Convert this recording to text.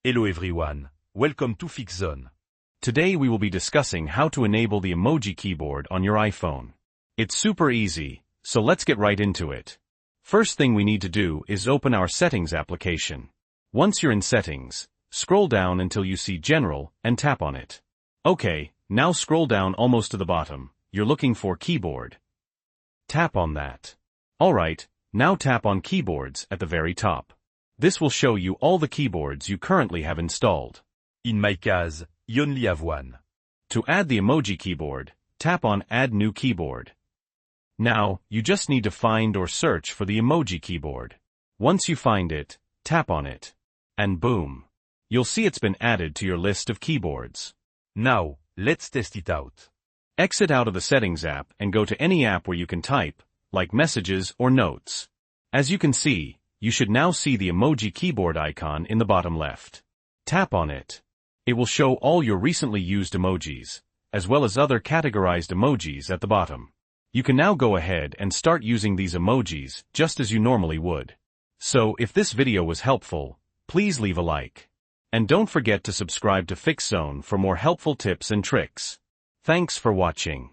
Hello everyone, welcome to FixZone. Today we will be discussing how to enable the Emoji keyboard on your iPhone. It's super easy, so let's get right into it. First thing we need to do is open our Settings application. Once you're in Settings, scroll down until you see General and tap on it. Okay, now scroll down almost to the bottom. You're looking for Keyboard. Tap on that. Alright, now tap on Keyboards at the very top. This will show you all the keyboards you currently have installed. In my case, I only have one. To add the Emoji keyboard, tap on Add New Keyboard. Now, you just need to find or search for the Emoji keyboard. Once you find it, tap on it. And boom! You'll see it's been added to your list of keyboards. Now, let's test it out. Exit out of the Settings app and go to any app where you can type, like Messages or Notes. As you can see, you should now see the Emoji keyboard icon in the bottom left. Tap on it. It will show all your recently used emojis, as well as other categorized emojis at the bottom. You can now go ahead and start using these emojis just as you normally would. So if this video was helpful, please leave a like. And don't forget to subscribe to FixZone for more helpful tips and tricks. Thanks for watching.